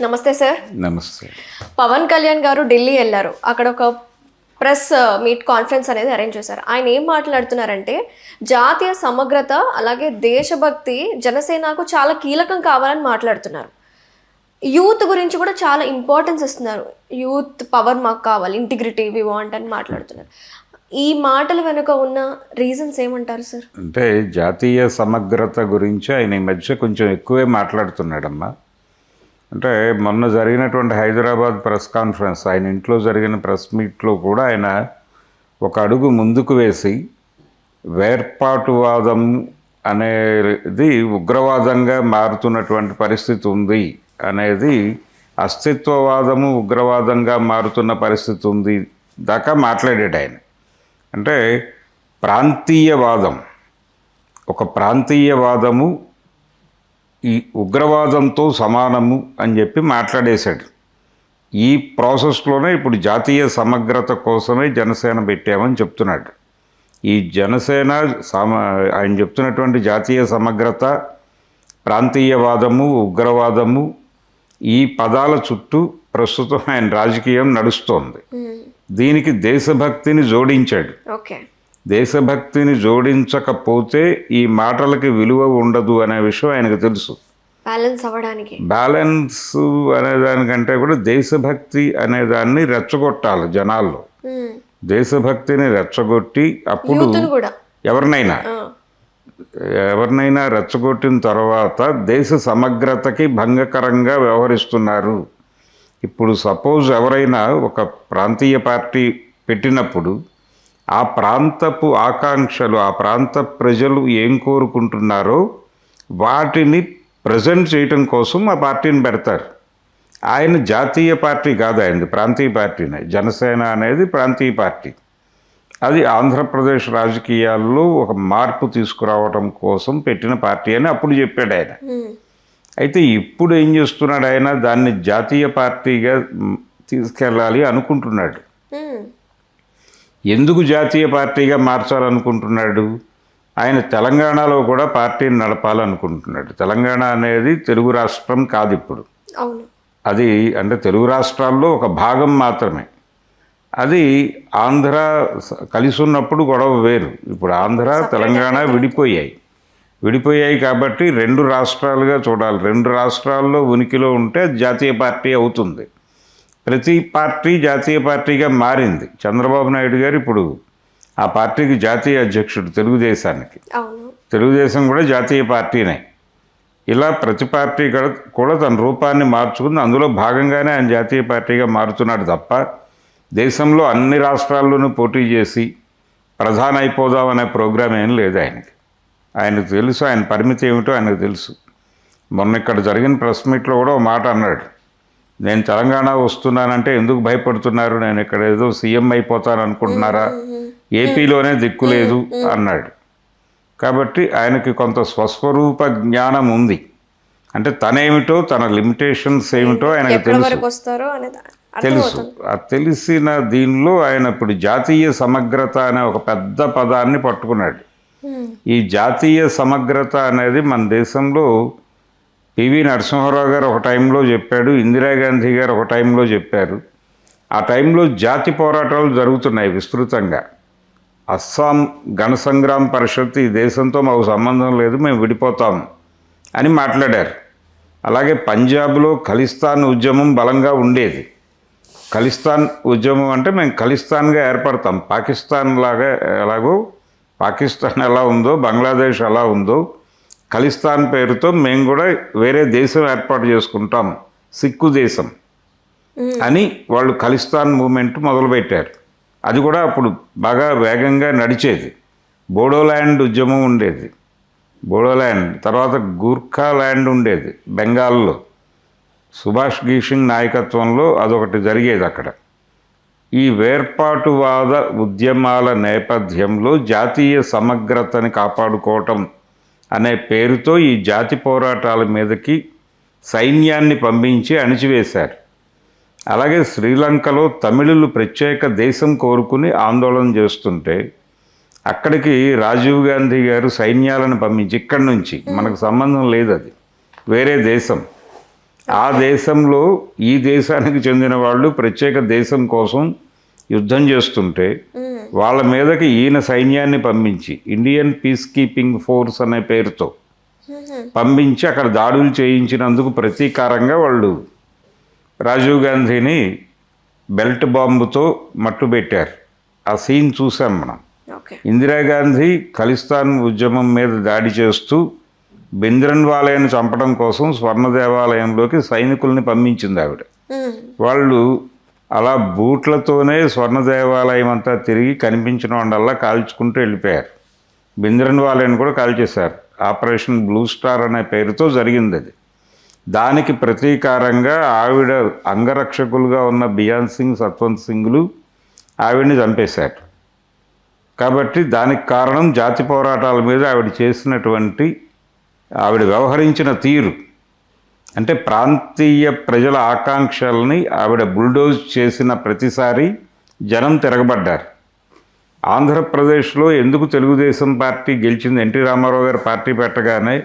నమస్తే సార్. నమస్తే. పవన్ కళ్యాణ్ గారు ఢిల్లీ వెళ్ళారు. అక్కడ ఒక ప్రెస్ మీట్ కాన్ఫరెన్స్ అనేది అరేంజ్ చేశారు. ఆయన ఏం మాట్లాడుతున్నారంటే జాతీయ సమగ్రత అలాగే దేశభక్తి జనసేనకు చాలా కీలకం కావాలని మాట్లాడుతున్నారు. యూత్ గురించి కూడా చాలా ఇంపార్టెన్స్ ఇస్తున్నారు. యూత్ పవర్ మాకు కావాలి, ఇంటిగ్రిటీ వి వాంట్ అని మాట్లాడుతున్నారు. ఈ మాటల వెనుక ఉన్న రీజన్స్ ఏమంటారు సార్? అంటే జాతీయ సమగ్రత గురించి ఆయన ఈ మధ్య కొంచెం ఎక్కువే మాట్లాడుతున్నాడమ్మా. అంటే మొన్న జరిగినటువంటి హైదరాబాద్ ప్రెస్ కాన్ఫరెన్స్, ఆయన ఇంట్లో జరిగిన ప్రెస్ మీట్లో కూడా ఆయన ఒక అడుగు ముందుకు వేసి వేర్పాటువాదం అనేది ఉగ్రవాదంగా మారుతున్నటువంటి పరిస్థితి ఉంది అనేది, అస్తిత్వవాదము ఉగ్రవాదంగా మారుతున్న పరిస్థితి ఉంది దాకా మాట్లాడాడు ఆయన. అంటే ప్రాంతీయవాదం, ఒక ప్రాంతీయవాదము ఈ ఉగ్రవాదంతో సమానము అని చెప్పి మాట్లాడేశాడు. ఈ ప్రాసెస్లోనే ఇప్పుడు జాతీయ సమగ్రత కోసమే జనసేన పెట్టామని చెప్తున్నాడు. ఈ జనసేన ఆయన చెప్తున్నటువంటి జాతీయ సమగ్రత, ప్రాంతీయవాదము, ఉగ్రవాదము, ఈ పదాల చుట్టూ ప్రస్తుతం ఆయన రాజకీయం నడుస్తోంది. దీనికి దేశభక్తిని జోడించాడు. దేశభక్తిని జోడించకపోతే ఈ మాటలకి విలువ ఉండదు అనే విషయం ఆయనకు తెలుసు. బ్యాలెన్స్ అనేదానికంటే కూడా దేశభక్తి అనేదాన్ని రెచ్చగొట్టాలి జనాల్లో. దేశభక్తిని రెచ్చగొట్టి అప్పుడు ఎవరినైనా రెచ్చగొట్టిన తర్వాత దేశ సమగ్రతకి భంగకరంగా వ్యవహరిస్తున్నారు. ఇప్పుడు సపోజ్ ఎవరైనా ఒక ప్రాంతీయ పార్టీ పెట్టినప్పుడు ఆ ప్రాంతపు ఆకాంక్షలు, ఆ ప్రాంత ప్రజలు ఏం కోరుకుంటున్నారో వాటిని ప్రజెంట్ చేయటం కోసం ఆ పార్టీని పెడతారు. ఆయన జాతీయ పార్టీ కాదు, ఆయనది ప్రాంతీయ పార్టీనే. జనసేన అనేది ప్రాంతీయ పార్టీ. అది ఆంధ్రప్రదేశ్ రాజకీయాల్లో ఒక మార్పు తీసుకురావడం కోసం పెట్టిన పార్టీ అని అప్పుడు చెప్పాడు ఆయన. అయితే ఇప్పుడు ఏం చేస్తున్నాడు ఆయన, దాన్ని జాతీయ పార్టీగా తీసుకెళ్ళాలి అనుకుంటున్నాడు. ఎందుకు జాతీయ పార్టీగా మార్చాలనుకుంటున్నాడు? ఆయన తెలంగాణలో కూడా పార్టీని నడపాలనుకుంటున్నాడు. తెలంగాణ అనేది తెలుగు రాష్ట్రం కాదు ఇప్పుడు. అది అంటే తెలుగు రాష్ట్రాల్లో ఒక భాగం మాత్రమే. అది ఆంధ్ర కలిసి ఉన్నప్పుడు గొడవ వేరు. ఇప్పుడు ఆంధ్ర తెలంగాణ విడిపోయాయి కాబట్టి రెండు రాష్ట్రాలుగా చూడాలి. రెండు రాష్ట్రాల్లో ఉనికిలో ఉంటే జాతీయ పార్టీ అవుతుంది. ప్రతి పార్టీ జాతీయ పార్టీగా మారింది. చంద్రబాబు నాయుడు గారు ఇప్పుడు ఆ పార్టీకి జాతీయ అధ్యక్షుడు. తెలుగుదేశం కూడా జాతీయ పార్టీనే. ఇలా ప్రతి పార్టీ కూడా తన రూపాన్ని మార్చుకుని అందులో భాగంగానే ఆయన జాతీయ పార్టీగా మారుతున్నాడు తప్ప దేశంలో అన్ని రాష్ట్రాల్లోనూ పోటీ చేసి ప్రధాన అయిపోదామనే ప్రోగ్రాం ఏం లేదు ఆయనకి. ఆయనకు తెలుసు ఆయన పరిమితి ఏమిటో ఆయనకు తెలుసు. మొన్న ఇక్కడ జరిగిన ప్రెస్ మీట్లో కూడా ఒక మాట అన్నాడు, నేను తెలంగాణ వస్తున్నానంటే ఎందుకు భయపడుతున్నారు, నేను ఇక్కడ ఏదో సీఎం అయిపోతాను అనుకుంటున్నారా, ఏపీలోనే దిక్కు లేదు అన్నాడు. కాబట్టి ఆయనకి కొంత స్వస్వరూప జ్ఞానం ఉంది. అంటే తనేమిటో, తన లిమిటేషన్స్ ఏమిటో ఆయనకు తెలుసు. తెలిసిన దీనిలో ఆయన ఇప్పుడు జాతీయ సమగ్రత అనే ఒక పెద్ద పదాన్ని పట్టుకున్నాడు. ఈ జాతీయ సమగ్రత అనేది మన దేశంలో పివి నరసింహారావు గారు ఒక టైంలో చెప్పాడు, ఇందిరాగాంధీ గారు ఒక టైంలో చెప్పారు. ఆ టైంలో జాతి పోరాటాలు జరుగుతున్నాయి విస్తృతంగా. అస్సాం గణ సంగ్రామ్ పరిషత్ ఈ దేశంతో మాకు సంబంధం లేదు, మేము విడిపోతాం అని మాట్లాడారు. అలాగే పంజాబ్లో ఖలిస్తాన్ ఉద్యమం బలంగా ఉండేది. ఖలిస్తాన్ ఉద్యమం అంటే మేము ఖలిస్తాన్గా ఏర్పడతాం, పాకిస్తాన్ లాగా, ఎలాగో పాకిస్తాన్ ఎలా ఉందో బంగ్లాదేశ్ ఎలా ఉందో ఖలిస్తాన్ పేరుతో మేము కూడా వేరే దేశం ఏర్పాటు చేసుకుంటాం, సిక్కు దేశం అని వాళ్ళు ఖలిస్తాన్ మూమెంట్ మొదలుపెట్టారు. అది కూడా అప్పుడు బాగా వేగంగా నడిచేది. బోడోల్యాండ్ ఉద్యమం ఉండేది, బోడోల్యాండ్. తర్వాత గూర్ఖా ల్యాండ్ ఉండేది బెంగాల్లో, సుభాష్ ఘీసింగ్ నాయకత్వంలో అదొకటి జరిగేది అక్కడ. ఈ వేర్పాటువాద ఉద్యమాల నేపథ్యంలో జాతీయ సమగ్రతని కాపాడుకోవటం అనే పేరుతో ఈ జాతి పోరాటాల మీదకి సైన్యాన్ని పంపించి అణిచివేశారు. అలాగే శ్రీలంకలో తమిళులు ప్రత్యేక దేశం కోరుకుని ఆందోళన చేస్తుంటే అక్కడికి రాజీవ్ గాంధీ గారు సైన్యాలను పంపించి, ఇక్కడి నుంచి మనకు సంబంధం లేదు, అది వేరే దేశం, ఆ దేశంలో ఈ దేశానికి చెందిన వాళ్ళు ప్రత్యేక దేశం కోసం యుద్ధం చేస్తుంటే వాళ్ళ మీదకి ఈయన సైన్యాన్ని పంపించి ఇండియన్ పీస్ కీపింగ్ ఫోర్స్ అనే పేరుతో పంపించి అక్కడ దాడులు చేయించినందుకు ప్రతీకారంగా వాళ్ళు రాజీవ్ గాంధీని బెల్ట్ బాంబుతో మట్టుబెట్టారు. ఆ సీన్ చూసాం మనం. ఓకే. ఇందిరాగాంధీ ఖలిస్తాన్ ఉద్యమం మీద దాడి చేస్తూ భింద్రన్వాలేని చంపడం కోసం స్వర్ణ దేవాలయంలోకి సైనికుల్ని పంపించింది ఆవిడ. వాళ్ళు అలా బూట్లతోనే స్వర్ణ దేవాలయం అంతా తిరిగి కనిపించిన వాళ్ళల్లా కాల్చుకుంటూ వెళ్ళిపోయారు. భింద్రన్వాలేని కూడా కాల్చేశారు. ఆపరేషన్ బ్లూ స్టార్ అనే పేరుతో జరిగింది అది. దానికి ప్రతీకారంగా ఆవిడ అంగరక్షకులుగా ఉన్న బియాన్ సింగ్, సత్వంత్ సింగ్లు ఆవిడ్ని చంపేశారు. కాబట్టి దానికి కారణం జాతి పోరాటాల మీద ఆవిడ చేసినటువంటి, ఆవిడ వ్యవహరించిన తీరు. అంటే ప్రాంతీయ ప్రజల ఆకాంక్షల్ని ఆవిడ బుల్డోజ్ చేసిన ప్రతిసారి జనం తిరగబడ్డారు. ఆంధ్రప్రదేశ్లో ఎందుకు తెలుగుదేశం పార్టీ గెలిచింది? ఎన్టీ రామారావు గారు పార్టీ పెట్టగానే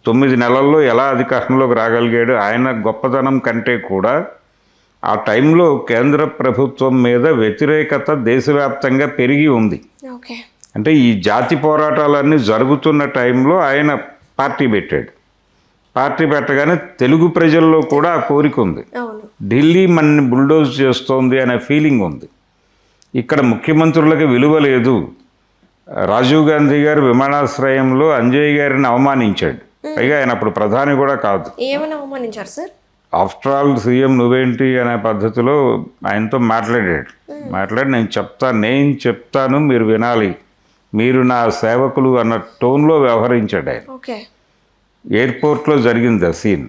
9 నెలల్లో ఎలా అధికారంలోకి రాగలిగాడు? ఆయన గొప్పతనం కంటే కూడా ఆ టైంలో కేంద్ర ప్రభుత్వం మీద వ్యతిరేకత దేశవ్యాప్తంగా పెరిగి ఉంది. ఓకే. అంటే ఈ జాతి పోరాటాలన్నీ జరుగుతున్న టైంలో ఆయన పార్టీ పెట్టాడు. పార్టీ పెట్టగానే తెలుగు ప్రజల్లో కూడా ఆ కోరిక ఉంది. ఢిల్లీ మనని బుల్డోజ్ చేస్తోంది అనే ఫీలింగ్ ఉంది. ఇక్కడ ముఖ్యమంత్రులకి విలువ లేదు. రాజీవ్ గాంధీ గారు విమానాశ్రయంలో అంజయ్ గారిని అవమానించాడు. పైగా ఆయన అప్పుడు ప్రధాని కూడా కాదు. ఏమని అవమానించారు సార్? ఆఫ్టర్ ఆల్ సీఎం నువ్వేంటి అనే పద్ధతిలో ఆయనతో మాట్లాడి నేను చెప్తాను మీరు వినాలి, మీరు నా సేవకులు అన్న టోన్లో వ్యవహరించాడు ఆయన. ఓకే. ఎయిర్పోర్ట్లో జరిగింది ఆ సీన్.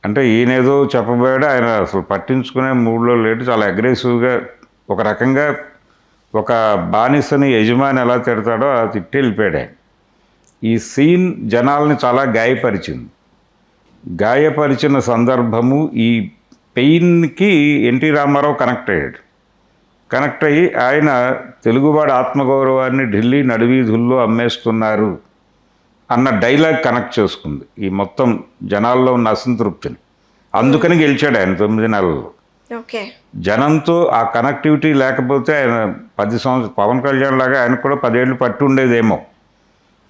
అంటే ఈయనేదో చెప్పబోయాడు, ఆయన అసలు పట్టించుకునే మూడ్లో లేడు. చాలా అగ్రెసివ్గా, ఒక రకంగా ఒక బానిసని యజమాని ఎలా తిడతాడో అలా తిట్టి వెళ్ళిపోయాడు ఆయన. ఈ సీన్ జనాల్ని చాలా గాయపరిచిన సందర్భము. ఈ పెయిన్కి ఎన్టీ రామారావు కనెక్ట్ అయ్యి ఆయన తెలుగువాడి ఆత్మగౌరవాన్ని ఢిల్లీ నడివీధుల్లో అమ్మేస్తున్నారు అన్న డైలాగ్ కనెక్ట్ చేసుకుంది ఈ మొత్తం జనాల్లో ఉన్న అసంతృప్తిని. అందుకని గెలిచాడు ఆయన 9 నెలల్లో. ఓకే. జనంతో ఆ కనెక్టివిటీ లేకపోతే ఆయన 10 సంవత్సరాలు పవన్ కళ్యాణ్ లాగా ఆయనకు కూడా 10 ఏళ్ళు పట్టి ఉండేదేమో,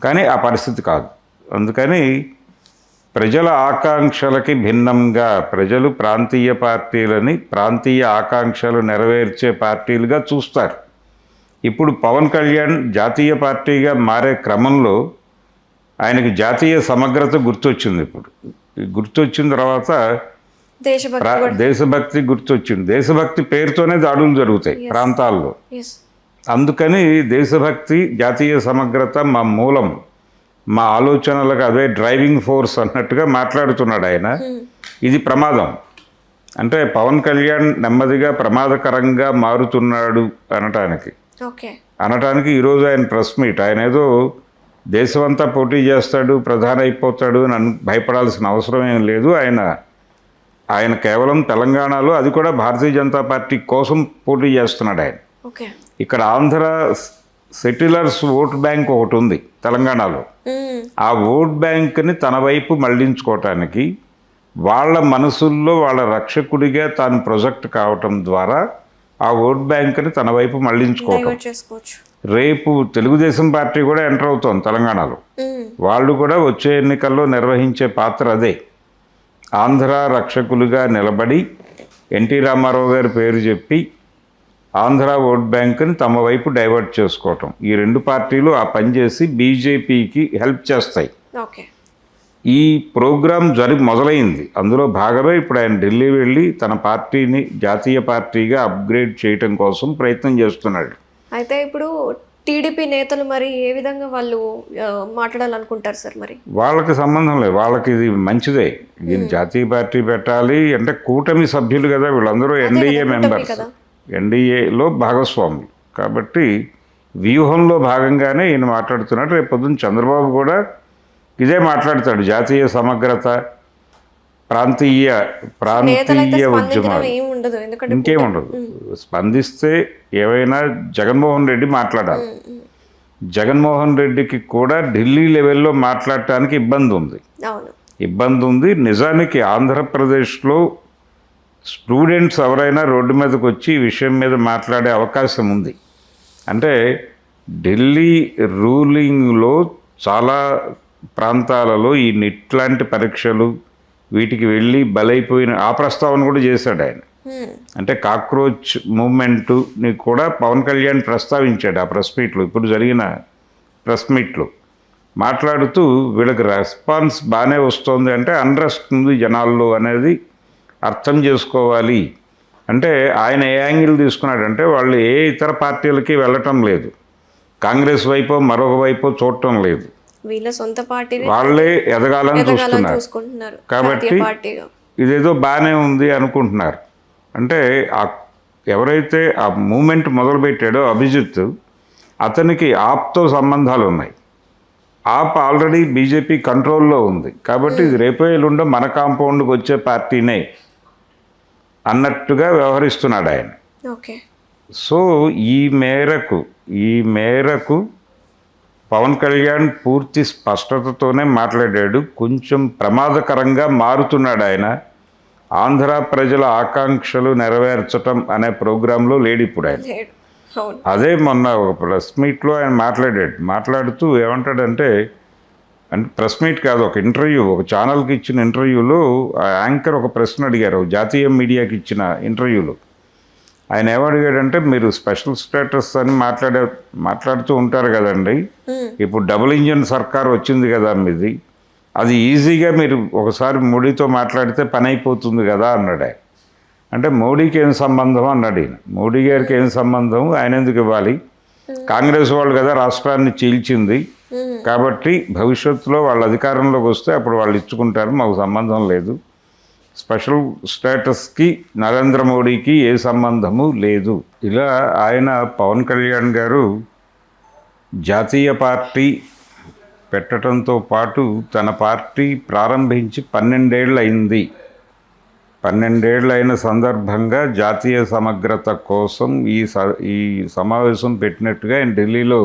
కానీ ఆ పరిస్థితి కాదు. అందుకని ప్రజల ఆకాంక్షలకి భిన్నంగా ప్రజలు ప్రాంతీయ పార్టీలని ప్రాంతీయ ఆకాంక్షలు నెరవేర్చే పార్టీలుగా చూస్తారు. ఇప్పుడు పవన్ కళ్యాణ్ జాతీయ పార్టీగా మారే క్రమంలో ఆయనకి జాతీయ సమగ్రత గుర్తొచ్చింది. ఇప్పుడు గుర్తొచ్చిన తర్వాత దేశభక్తి గుర్తొచ్చింది. దేశభక్తి పేరుతోనే దాడులు జరుగుతాయి ప్రాంతాల్లో. అందుకని దేశభక్తి, జాతీయ సమగ్రత మా మూలం, మా ఆలోచనలకు అదే డ్రైవింగ్ ఫోర్స్ అన్నట్టుగా మాట్లాడుతున్నాడు ఆయన. ఇది ప్రమాదం. అంటే పవన్ కళ్యాణ్ నెమ్మదిగా ప్రమాదకరంగా మారుతున్నాడు అనటానికి ఈరోజు ఆయన ప్రెస్ మీట్, ఆయన ఏదో దేశమంతా పోటీ చేస్తాడు, ప్రధాని అయిపోతాడు అని భయపడాల్సిన అవసరం ఏం లేదు. ఆయన కేవలం తెలంగాణలో, అది కూడా భారతీయ జనతా పార్టీ కోసం పోటీ చేస్తున్నాడు ఆయన. ఇక్కడ ఆంధ్ర సెటిలర్స్ ఓట్ బ్యాంక్ ఒకటి ఉంది తెలంగాణలో. ఆ ఓట్ బ్యాంక్ని తన వైపు మళ్లించుకోవటానికి, వాళ్ళ మనసుల్లో వాళ్ళ రక్షకుడిగా తాను ప్రొజెక్ట్ కావటం ద్వారా ఆ ఓట్ బ్యాంక్ని తన వైపు మళ్లించుకోవటం. రేపు తెలుగుదేశం పార్టీ కూడా ఎంటర్ అవుతోంది తెలంగాణలో. వాళ్ళు కూడా వచ్చే ఎన్నికల్లో నిర్వహించే పాత్ర అదే. ఆంధ్ర రక్షకులుగా నిలబడి ఎన్టీ రామారావు గారి పేరు చెప్పి ఆంధ్ర ఓట్ బ్యాంక్ని తమ వైపు డైవర్ట్ చేసుకోవటం. ఈ 2 పార్టీలు ఆ పని చేసి బీజేపీకి హెల్ప్ చేస్తాయి. ఈ ప్రోగ్రాం మొదలైంది. అందులో భాగమే ఇప్పుడు ఆయన ఢిల్లీ వెళ్ళి తన పార్టీని జాతీయ పార్టీగా అప్గ్రేడ్ చేయటం కోసం ప్రయత్నం చేస్తున్నాడు. అయితే ఇప్పుడు టీడీపీ నేతలు మరి ఏ విధంగా వాళ్ళు మాట్లాడాలనుకుంటారు సార్? మరి వాళ్ళకి సంబంధం లేదు, వాళ్ళకి ఇది మంచిదే. దీన్ని జాతీయ పార్టీ పెట్టాలి అంటే కూటమి సభ్యులు కదా వీళ్ళందరూ, ఎన్డీఏ మెంబర్స్, ఎన్డీఏలో భాగస్వాములు కాబట్టి వ్యూహంలో భాగంగానే ఈయన మాట్లాడుతున్నాడు. రేపు పొద్దున్న చంద్రబాబు కూడా ఇదే మాట్లాడతాడు. జాతీయ సమగ్రత, ప్రాంతీయ ఉద్యమాలు, ఇంకేముండదు. స్పందిస్తే ఏవైనా జగన్మోహన్ రెడ్డి మాట్లాడాలి. జగన్మోహన్ రెడ్డికి కూడా ఢిల్లీ లెవెల్లో మాట్లాడటానికి ఇబ్బంది ఉంది. ఇబ్బంది ఉంది. నిజానికి ఆంధ్రప్రదేశ్లో స్టూడెంట్స్ ఎవరైనా రోడ్డు మీదకి వచ్చి ఈ విషయం మీద మాట్లాడే అవకాశం ఉంది. అంటే ఢిల్లీ రూలింగ్లో చాలా ప్రాంతాలలో ఈ నిట్ లాంటి పరీక్షలు వీటికి వెళ్ళి బలైపోయిన ఆ ప్రస్తావన కూడా చేశాడు ఆయన. అంటే కాక్రోచ్ మూమెంట్ని కూడా పవన్ కళ్యాణ్ ప్రస్తావించాడు ఆ ప్రెస్ మీట్లో, ఇప్పుడు జరిగిన ప్రెస్ మీట్లో మాట్లాడుతూ వీళ్ళకి రెస్పాన్స్ బాగానే వస్తుంది, అంటే అన్రెస్ట్ ఉంది జనాల్లో అనేది అర్థం చేసుకోవాలి. అంటే ఆయన ఏ యాంగిల్ తీసుకున్నాడంటే వాళ్ళు ఏ ఇతర పార్టీలకి వెళ్ళటం లేదు, కాంగ్రెస్ వైపు మరొక వైపు చూడటం లేదు, వీళ్ళ సొంత పార్టీ వాళ్ళే ఎదగాలని చూస్తున్నారు. కాబట్టి ఇదేదో బాగానే ఉంది అనుకుంటున్నారు. అంటే ఎవరైతే ఆ మూమెంట్ మొదలుపెట్టాడో అభిజిత్, అతనికి ఆప్తో సంబంధాలు ఉన్నాయి. ఆప్ ఆల్రెడీ బీజేపీ కంట్రోల్లో ఉంది, కాబట్టి ఇది రేపో ఎల్లుండో మన కాంపౌండ్కి వచ్చే పార్టీనే అన్నట్టుగా వ్యవహరిస్తున్నాడు ఆయన. ఓకే. సో ఈ మేరకు పవన్ కళ్యాణ్ పూర్తి స్పష్టతతోనే మాట్లాడాడు. కొంచెం ప్రమాదకరంగా మారుతున్నాడు ఆయన. ఆంధ్ర ప్రజల ఆకాంక్షలు నెరవేర్చటం అనే ప్రోగ్రాంలో లేడు ఇప్పుడు ఆయన. అదే మొన్న ఒక ప్రెస్ మీట్లో ఆయన మాట్లాడుతూ ఏమంటాడంటే, అంటే ప్రెస్ మీట్ కాదు, ఒక ఇంటర్వ్యూ, ఒక ఛానల్కి ఇచ్చిన ఇంటర్వ్యూలో ఆ యాంకర్ ఒక ప్రశ్న అడిగారు, జాతీయ మీడియాకి ఇచ్చిన ఇంటర్వ్యూలో. ఆయన ఏమడిగాడంటే, మీరు స్పెషల్ స్టేటస్ అని మాట్లాడుతూ ఉంటారు కదండి, ఇప్పుడు డబుల్ ఇంజిన్ సర్కార్ వచ్చింది కదా మీది, అది ఈజీగా మీరు ఒకసారి మోడీతో మాట్లాడితే పని అయిపోతుంది కదా అన్నాడు ఆయన. అంటే మోడీకి ఏం సంబంధం అన్నాడు ఈయన. మోడీ గారికి ఏం సంబంధం, ఆయన ఎందుకు ఇవ్వాలి, కాంగ్రెస్ వాళ్ళు కదా రాష్ట్రాన్ని చీల్చింది, కాబట్టి భవిష్యత్తులో వాళ్ళ అధికారంలోకి వస్తే అప్పుడు వాళ్ళు ఇచ్చుకుంటారు, మాకు సంబంధం లేదు, స్పెషల్ స్టేటస్కి నరేంద్ర మోడీకి ఏ సంబంధము లేదు. ఇలా ఆయన పవన్ కళ్యాణ్ గారు జాతీయ పార్టీ పెట్టడంతో పాటు తన పార్టీ ప్రారంభించి 12 ఏళ్ళు అయింది. 12 ఏళ్ళు అయిన సందర్భంగా జాతీయ సమగ్రత కోసం ఈ సమావేశం పెట్టినట్టుగా ఆయన ఢిల్లీలో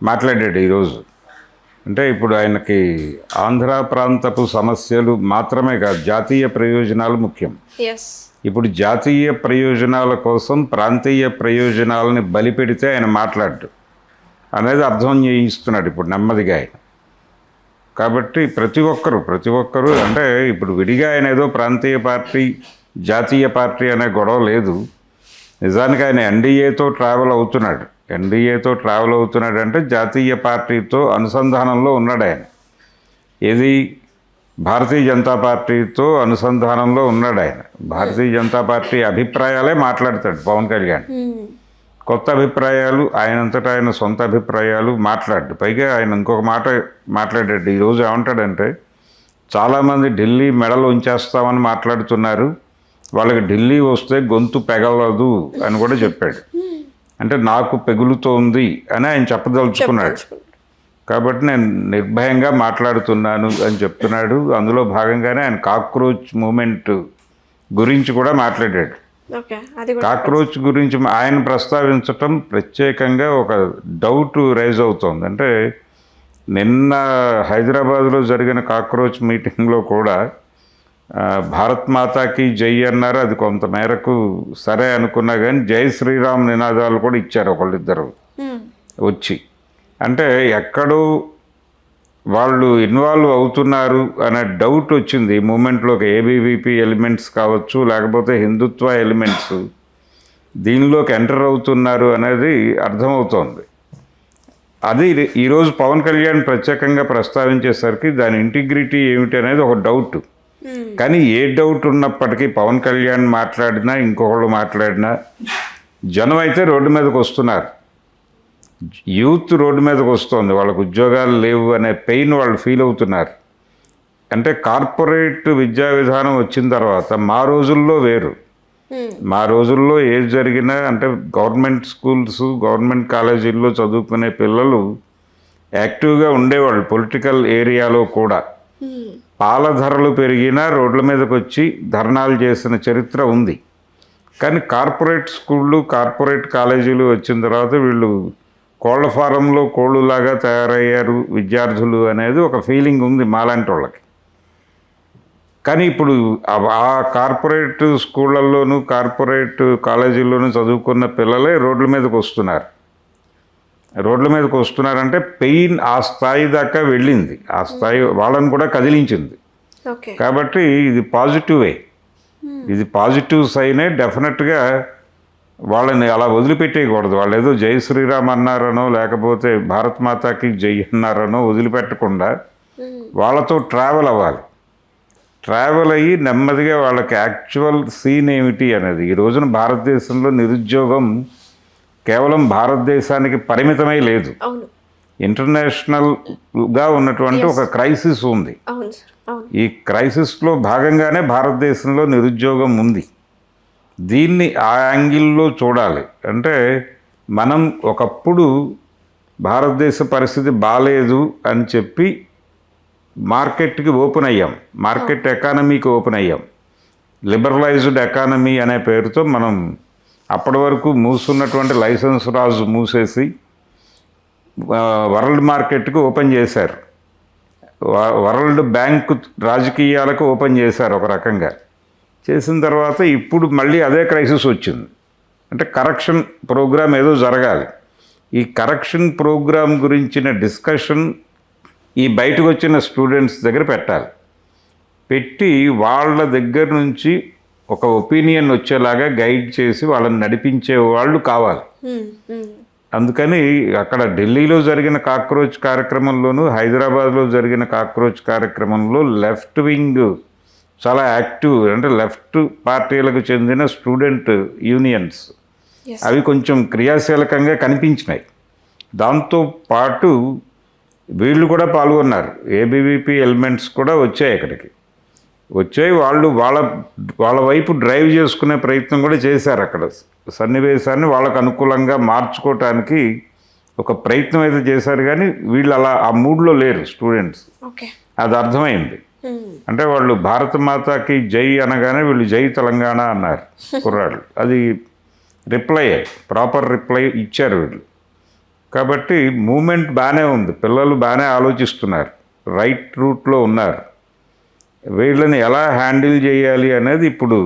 మాట్లాడాడు ఈరోజు. అంటే ఇప్పుడు ఆయనకి ఆంధ్ర ప్రాంతపు సమస్యలు మాత్రమే కాదు, జాతీయ ప్రయోజనాలు ముఖ్యం. ఇప్పుడు జాతీయ ప్రయోజనాల కోసం ప్రాంతీయ ప్రయోజనాలని బలిపెడితే ఆయన మాట్లాడు అనేది అర్థం చేయిస్తున్నాడు ఇప్పుడు నెమ్మదిగా ఆయన. కాబట్టి ప్రతి ఒక్కరు అంటే ఇప్పుడు విడిగా ఆయన ఏదో ప్రాంతీయ పార్టీ జాతీయ పార్టీ అనే గొడవ లేదు. నిజానికి ఆయన ఎన్డీఏతో ట్రావెల్ అవుతున్నాడు. అంటే జాతీయ పార్టీతో అనుసంధానంలో ఉన్నాడు ఆయన. ఏది భారతీయ జనతా పార్టీతో అనుసంధానంలో ఉన్నాడు ఆయన. భారతీయ జనతా పార్టీ అభిప్రాయాలే మాట్లాడతాడు పవన్ కళ్యాణ్. కొత్త అభిప్రాయాలు ఆయనంతటా ఆయన సొంత అభిప్రాయాలు మాట్లాడు. పైగా ఆయన ఇంకొక మాట మాట్లాడాడు ఈరోజు. ఏమంటాడంటే, చాలామంది ఢిల్లీ మెడలు ఉంచేస్తామని మాట్లాడుతున్నారు, వాళ్ళకి ఢిల్లీ వస్తే గొంతు పెగలదు అని కూడా చెప్పాడు. అంటే నాకు పెగులుతోంది అని ఆయన చెప్పదలుచుకున్నాడు. కాబట్టి నేను నిర్భయంగా మాట్లాడుతున్నాను అని చెప్తున్నాడు. అందులో భాగంగానే ఆయన కాక్రోచ్ మూమెంట్ గురించి కూడా మాట్లాడాడు. కాక్రోచ్ గురించి ఆయన ప్రస్తావించటం ప్రత్యేకంగా ఒక డౌట్ రైజ్ అవుతోంది. అంటే నిన్న హైదరాబాద్లో జరిగిన కాక్రోచ్ మీటింగ్లో కూడా భారత్ మాతాకి జై అన్నారు. అది కొంత మేరకు సరే అనుకున్నా కానీ జై శ్రీరామ్ నినాదాలు కూడా ఇచ్చారు ఒకళ్ళిద్దరు వచ్చి. అంటే ఎక్కడో వాళ్ళు ఇన్వాల్వ్ అవుతున్నారు అనే డౌట్ వచ్చింది ఈ మూమెంట్లోకి. ఏబీవీపీ ఎలిమెంట్స్ కావచ్చు, లేకపోతే హిందుత్వ ఎలిమెంట్స్ దీనిలోకి ఎంటర్ అవుతున్నారు అనేది అర్థమవుతోంది. అది ఈరోజు పవన్ కళ్యాణ్ ప్రత్యేకంగా ప్రస్తావించేసరికి దాని ఇంటిగ్రిటీ ఏమిటి అనేది ఒక డౌట్. కానీ ఏ డౌట్ ఉన్నప్పటికీ పవన్ కళ్యాణ్ మాట్లాడినా ఇంకొకళ్ళు మాట్లాడినా జనం అయితే రోడ్డు మీదకి వస్తున్నారు. యూత్ రోడ్డు మీదకి వస్తుంది, వాళ్ళకు ఉద్యోగాలు లేవు అనే పెయిన్ వాళ్ళు ఫీల్ అవుతున్నారు. అంటే కార్పొరేట్ విద్యా విధానం వచ్చిన తర్వాత మా రోజుల్లో వేరు. మా రోజుల్లో ఏది జరిగినా అంటే గవర్నమెంట్ స్కూల్స్ గవర్నమెంట్ కాలేజీల్లో చదువుకునే పిల్లలు యాక్టివ్గా ఉండేవాళ్ళు. పొలిటికల్ ఏరియాలో కూడా పాల ధరలు పెరిగినా రోడ్ల మీదకి వచ్చి ధర్నాలు చేసిన చరిత్ర ఉంది. కానీ కార్పొరేట్ స్కూళ్ళు కార్పొరేట్ కాలేజీలు వచ్చిన తర్వాత వీళ్ళు కోళ్ల ఫారంలో కోళ్ళులాగా తయారయ్యారు విద్యార్థులు అనేది ఒక ఫీలింగ్ ఉంది మాలాంటి వాళ్ళకి. కానీ ఇప్పుడు ఆ కార్పొరేట్ స్కూళ్ళల్లోనూ కార్పొరేట్ కాలేజీల్లోనూ చదువుకున్న పిల్లలే రోడ్ల మీదకి వస్తున్నారు. రోడ్ల మీదకి వస్తున్నారంటే పెయిన్ ఆ స్థాయి దాకా వెళ్ళింది, ఆ స్థాయి వాళ్ళని కూడా కదిలించింది. ఓకే. కాబట్టి ఇది పాజిటివే, ఇది పాజిటివ్ సైనే. డెఫినెట్గా వాళ్ళని అలా వదిలిపెట్టేయకూడదు. వాళ్ళు ఏదో జై శ్రీరామ్ అన్నారనో లేకపోతే భారత్ మాతాకి జై అన్నారనో వదిలిపెట్టకుండా వాళ్ళతో ట్రావెల్ అవ్వాలి. ట్రావెల్ అయ్యి నెమ్మదిగా వాళ్ళకి యాక్చువల్ సీన్ ఏమిటి అనేది. ఈ రోజున భారతదేశంలో నిరుద్యోగం కేవలం భారతదేశానికి పరిమితమై లేదు, అవును, ఇంటర్నేషనల్గా ఉన్నటువంటి ఒక క్రైసిస్ ఉంది. అవును సార్, అవును. ఈ క్రైసిస్లో భాగంగానే భారతదేశంలో నిరుద్యోగం ఉంది. దీన్ని ఆ యాంగిల్లో చూడాలి. అంటే మనం ఒకప్పుడు భారతదేశ పరిస్థితి బాలేదు అని చెప్పి మార్కెట్కి ఓపెన్ అయ్యాం, మార్కెట్ ఎకానమీకి ఓపెన్ అయ్యాం. లిబరలైజ్డ్ ఎకానమీ అనే పేరుతో మనం అప్పటి వరకు మూసున్నటువంటి లైసెన్స్ రాజు మూసేసి వరల్డ్ మార్కెట్కి ఓపెన్ చేశారు. వరల్డ్ బ్యాంక్ రాజకీయాలకు ఓపెన్ చేశారు ఒక రకంగా. చేసిన తర్వాత ఇప్పుడు మళ్ళీ అదే క్రైసిస్ వచ్చింది. అంటే కరెక్షన్ ప్రోగ్రామ్ ఏదో జరగాలి. ఈ కరెక్షన్ ప్రోగ్రామ్ గురించిన డిస్కషన్ ఈ బయటకు వచ్చిన స్టూడెంట్స్ దగ్గర పెట్టాలి. పెట్టి వాళ్ళ దగ్గర నుంచి ఒక ఒపీనియన్ వచ్చేలాగా గైడ్ చేసి వాళ్ళని నడిపించే వాళ్ళు కావాలి. అందుకని అక్కడ ఢిల్లీలో జరిగిన కాక్రోచ్ కార్యక్రమంలోనూ హైదరాబాద్లో జరిగిన కాక్రోచ్ కార్యక్రమంలో లెఫ్ట్ వింగ్ చాలా యాక్టివ్, అంటే లెఫ్ట్ పార్టీలకు చెందిన స్టూడెంట్ యూనియన్స్ అవి కొంచెం క్రియాశీలకంగా కనిపించినాయి. దాంతో పాటు వీళ్ళు కూడా పాల్గొన్నారు, ఏబీవీపీ ఎలిమెంట్స్ కూడా వచ్చాయి, ఇక్కడికి వచ్చాయి. వాళ్ళు వాళ్ళ వైపు డ్రైవ్ చేసుకునే ప్రయత్నం కూడా చేశారు. అక్కడ సన్నివేశాన్ని వాళ్ళకు అనుకూలంగా మార్చుకోవటానికి ఒక ప్రయత్నం అయితే చేశారు. కానీ వీళ్ళు అలా ఆ మూడ్లో లేరు స్టూడెంట్స్. అది అర్థమైంది. అంటే వాళ్ళు భారత మాతాకి జై అనగానే వీళ్ళు జై తెలంగాణ అన్నారు కుర్రాళ్ళు. అది రిప్లై, ప్రాపర్ రిప్లై ఇచ్చారు వీళ్ళు. కాబట్టి మూమెంట్ బాగానే ఉంది, పిల్లలు బాగానే ఆలోచిస్తున్నారు, రైట్ రూట్లో ఉన్నారు. వీళ్ళని ఎలా హ్యాండిల్ చేయాలి అనేది ఇప్పుడు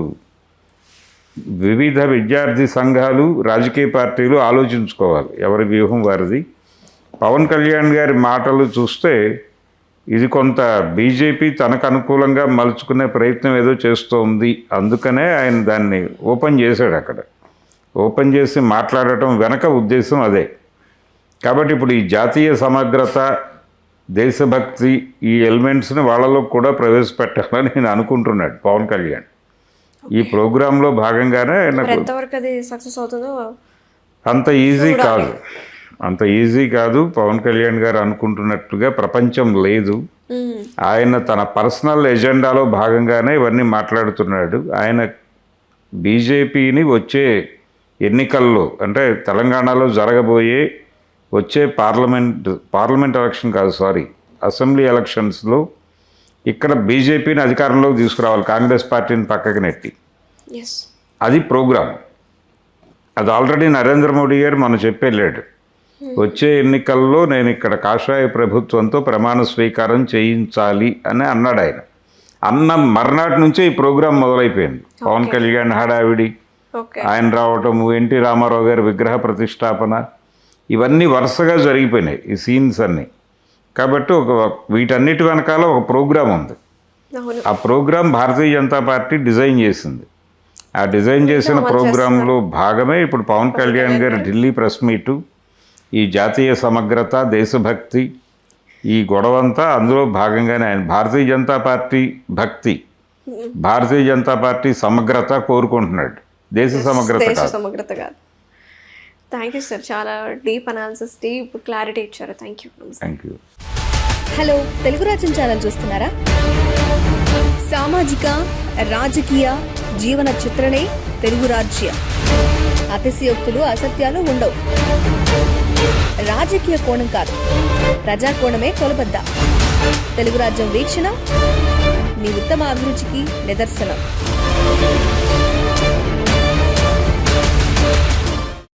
వివిధ విద్యార్థి సంఘాలు, రాజకీయ పార్టీలు ఆలోచించుకోవాలి, ఎవరి వ్యూహం వారిది. పవన్ కళ్యాణ్ గారి మాటలు చూస్తే ఇది కొంత బీజేపీ తనకు అనుకూలంగా మలుచుకునే ప్రయత్నం ఏదో చేస్తోంది. అందుకనే ఆయన దాన్ని ఓపెన్ చేశాడు. అక్కడ ఓపెన్ చేసి మాట్లాడటం వెనక ఉద్దేశం అదే. కాబట్టి ఇప్పుడు ఈ జాతీయ సమగ్రత, దేశభక్తి, ఈ ఎలిమెంట్స్ని వాళ్ళలో కూడా ప్రవేశపెట్టాలని నేను అనుకుంటున్నాడు పవన్ కళ్యాణ్. ఈ ప్రోగ్రాంలో భాగంగానే అంత ఈజీ కాదు, అంత ఈజీ కాదు. పవన్ కళ్యాణ్ గారు అనుకుంటున్నట్టుగా ప్రపంచం లేదు. ఆయన తన పర్సనల్ ఎజెండాలో భాగంగానే ఇవన్నీ మాట్లాడుతున్నాడు. ఆయన బీజేపీని వచ్చే ఎన్నికల్లో, అంటే తెలంగాణలో జరగబోయే వచ్చే పార్లమెంట్ ఎలక్షన్ కాదు, అసెంబ్లీ ఎలక్షన్స్లో ఇక్కడ బీజేపీని అధికారంలోకి తీసుకురావాలి, కాంగ్రెస్ పార్టీని పక్కకి నెట్టి. అది ప్రోగ్రాం. అది ఆల్రెడీ నరేంద్ర మోడీ గారు మనం చెప్పెళ్ళాడు. వచ్చే ఎన్నికల్లో నేను ఇక్కడ కాషాయ ప్రభుత్వంతో ప్రమాణ స్వీకారం చేయించాలి అని అన్నాడు. ఆయన అన్న మర్నాటి నుంచే ఈ ప్రోగ్రాం మొదలైపోయింది. పవన్ కళ్యాణ్ హడావిడి, ఆయన రావటము, ఎన్టీ రామారావు గారి విగ్రహ ప్రతిష్టాపన, ఇవన్నీ వరుసగా జరిగిపోయినాయి ఈ సీన్స్ అన్నీ. కాబట్టి వీటన్నిటి వెనకాల ఒక ప్రోగ్రాం ఉంది. ఆ programme Bharatiya Janata party design చేసింది. ఆ డిజైన్ చేసిన ప్రోగ్రాంలో భాగమే ఇప్పుడు పవన్ కళ్యాణ్ గారి ఢిల్లీ ప్రెస్ మీటు, ఈ జాతీయ సమగ్రత, దేశభక్తి, ఈ గొడవంతా అందులో భాగంగానే. ఆయన భారతీయ జనతా పార్టీ భక్తి, భారతీయ జనతా పార్టీ సమగ్రత కోరుకుంటున్నాడు, దేశ సమగ్రత కాదు. థ్యాంక్ యూ సార్, చాలా డీప్ అనాలిసిస్, డీప్ క్లారిటీ ఇచ్చారు. Thank you. హలో, తెలుగు రాజ్యం ఛానల్ చూస్తున్నారా? సామాజిక, రాజకీయ, జీవన చిత్రణే తెలుగు రాజ్యం. అతిశయోక్తులు, అసత్యాలు ఉండవు. రాజకీయ కోణం కాదు, ప్రజా కోణమే కొలబద్ద. తెలుగు రాజ్యం వీక్షణ మీ ఉత్తమ అభిరుచికి నిదర్శనం.